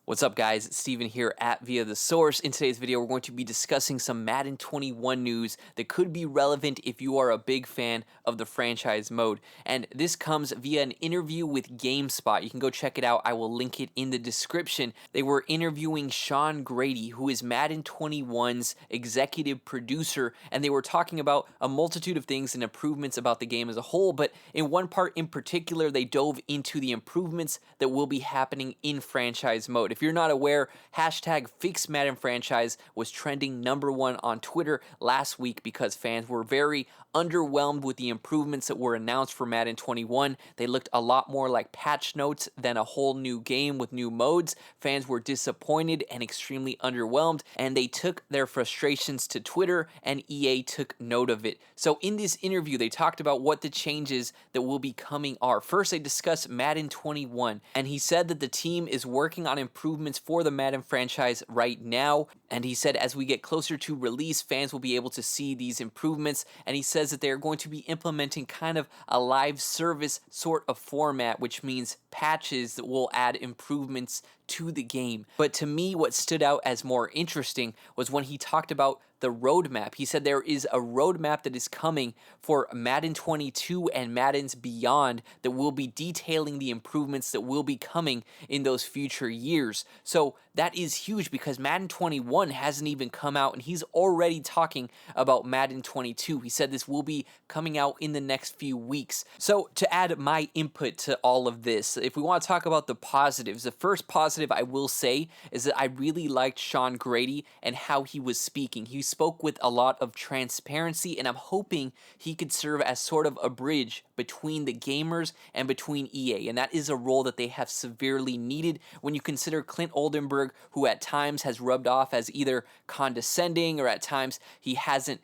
What's up, guys? It's Steven here at Via the Source. In today's video, we're going to be discussing some Madden 21 news that could be relevant if you are a big fan of the franchise mode. And this comes via an interview with GameSpot. You can go check it out. I will link it in the description. They were interviewing Seann Graddy, who is Madden 21's executive producer, and they were talking about a multitude of things and improvements about the game as a whole. But in one part in particular, they dove into the improvements that will be happening in franchise mode. If you're not aware, hashtag #FixMaddenFranchise was trending #1 on Twitter last week because fans were very underwhelmed with the improvements that were announced for Madden 21. They looked a lot more like patch notes than a whole new game with new modes. Fans were disappointed and extremely underwhelmed, and they took their frustrations to Twitter, and EA took note of it. So in this interview, they talked about what the changes that will be coming are. First, they discussed Madden 21, and he said that the team is working on improvements for the Madden franchise right now, and he said as we get closer to release, fans will be able to see these improvements, and he says that they're going to be implementing kind of a live service sort of format, which means patches that will add improvements to the game. But to me, what stood out as more interesting was when he talked about the roadmap. He said there is a roadmap that is coming for Madden 22 and Madden's Beyond that will be detailing the improvements that will be coming in those future years. So that is huge because Madden 21 hasn't even come out, and he's already talking about Madden 22. He said this will be coming out in the next few weeks. So to add my input to all of this, if we want to talk about the positives, the first positive I will say is that I really liked Seann Graddy and how he was speaking. He spoke with a lot of transparency, and I'm hoping he could serve as sort of a bridge between the gamers and between EA, and that is a role that they have severely needed when you consider Clint Oldenburg, who at times has rubbed off as either condescending or at times he hasn't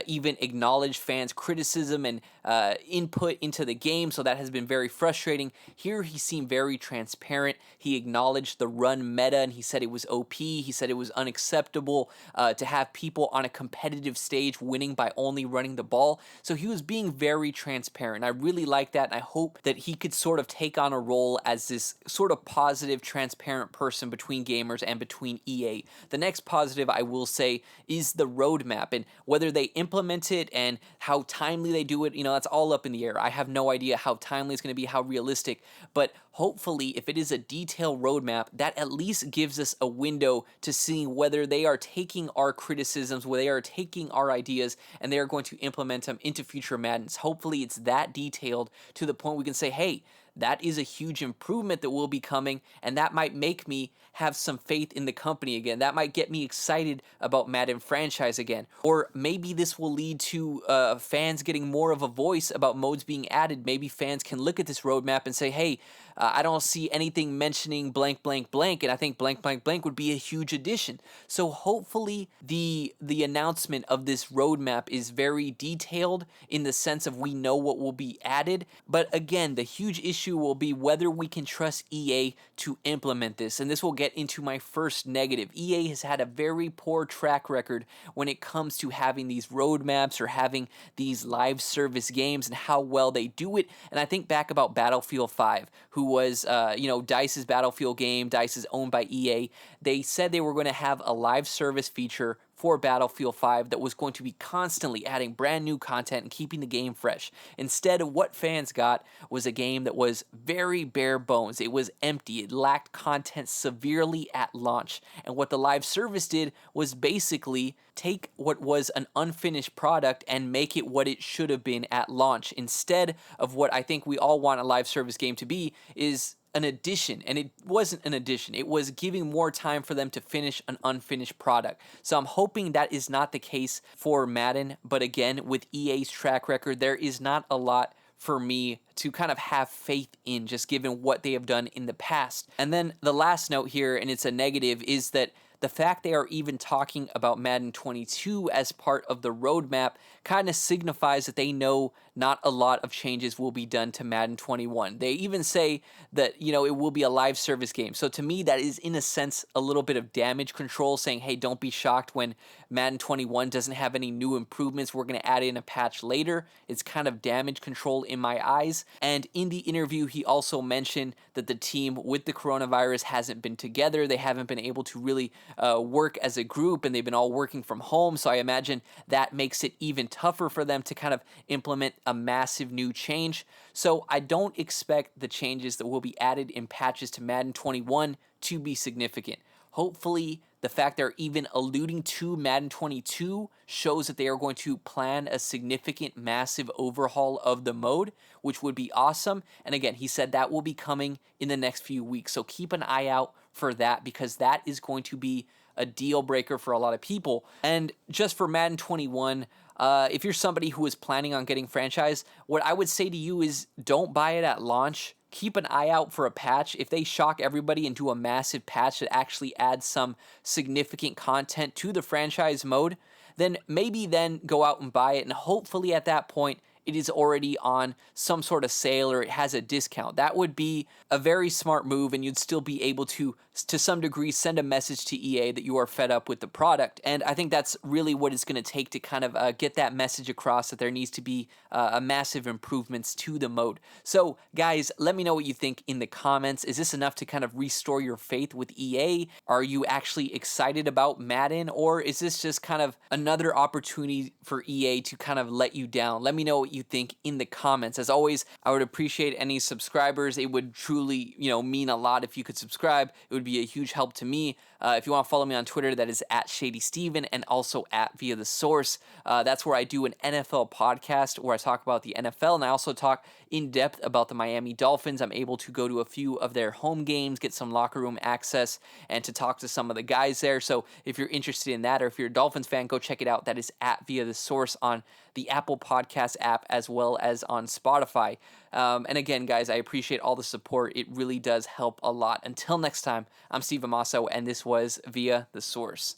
even acknowledged fans' criticism and input into the game, so that has been very frustrating. Here he seemed very transparent. He acknowledged the run meta, and he said it was OP. He said it was unacceptable to have people on a competitive stage winning by only running the ball. So he was being very transparent. I really like that, and I hope that he could sort of take on a role as this sort of positive, transparent person between gamers and between EA. The next positive I will say is the roadmap, and whether they implement it and how timely they do it, that's all up in the air. I have no idea how timely it's going to be, how realistic, but hopefully if it is a detailed roadmap, that at least gives us a window to seeing whether they are taking our criticisms, whether they are taking our ideas, and they are going to implement them into future Maddens. Hopefully it's that detailed to the point we can say, hey, that is a huge improvement that will be coming, and that might make me have some faith in the company again. That might get me excited about Madden franchise again. Or maybe this will lead to fans getting more of a voice about modes being added. Maybe fans can look at this roadmap and say, hey, I don't see anything mentioning blank, blank, blank, and I think blank, blank, blank would be a huge addition. So hopefully the announcement of this roadmap is very detailed in the sense of we know what will be added. But again, the huge issue will be whether we can trust EA to implement this. And this will get into my first negative. EA has had a very poor track record when it comes to having these roadmaps or having these live service games and how well they do it. And I think back about Battlefield 5, who was, DICE's Battlefield game. DICE is owned by EA. They said they were going to have a live service feature for Battlefield 5 that was going to be constantly adding brand new content and keeping the game fresh. Instead, what fans got was a game that was very bare bones. It was empty. It lacked content severely at launch. And what the live service did was basically take what was an unfinished product and make it what it should have been at launch. Instead of what I think we all want a live service game to be is an addition, and it wasn't an addition. It was giving more time for them to finish an unfinished product. So I'm hoping that is not the case for Madden, but again, with EA's track record, there is not a lot for me to kind of have faith in, just given what they have done in the past. And then the last note here, and it's a negative, is that the fact they are even talking about Madden 22 as part of the roadmap kind of signifies that they know not a lot of changes will be done to Madden 21. They even say that, it will be a live service game. So to me, that is in a sense a little bit of damage control, saying, hey, don't be shocked when Madden 21 doesn't have any new improvements. We're going to add in a patch later. It's kind of damage control in my eyes. And in the interview, he also mentioned that the team with the coronavirus hasn't been together. They haven't been able to really work as a group, and they've been all working from home. So I imagine that makes it even tougher for them to kind of implement a massive new change. So I don't expect the changes that will be added in patches to Madden 21 to be significant. Hopefully, the fact they're even alluding to Madden 22 shows that they are going to plan a significant, massive overhaul of the mode, which would be awesome. And again, he said that will be coming in the next few weeks. So keep an eye out for that, because that is going to be a deal breaker for a lot of people. And just for Madden 21, if you're somebody who is planning on getting franchise, what I would say to you is don't buy it at launch. Keep an eye out for a patch. If they shock everybody and do a massive patch that actually adds some significant content to the franchise mode, then maybe then go out and buy it, and hopefully at that point it is already on some sort of sale or it has a discount. That would be a very smart move, and you'd still be able to some degree, send a message to EA that you are fed up with the product. And I think that's really what it's going to take to kind of get that message across, that there needs to be a massive improvements to the mode. So guys, let me know what you think in the comments. Is this enough to kind of restore your faith with EA? Are you actually excited about Madden, or is this just kind of another opportunity for EA to kind of let you down? Let me know what you think in the comments. As always, I would appreciate any subscribers. It would truly, mean a lot if you could subscribe. It would be a huge help to me. If you want to follow me on Twitter, that is at ShadySteven, and also at Via the Source. That's where I do an NFL podcast where I talk about the NFL, and I also talk in depth about the Miami Dolphins. I'm able to go to a few of their home games, get some locker room access, and to talk to some of the guys there. So if you're interested in that, or if you're a Dolphins fan, go check it out. That is at Via the Source on the Apple Podcast app, as well as on Spotify. And again, guys, I appreciate all the support. It really does help a lot. Until next time, I'm Steve Amaso, and this was Via the Source.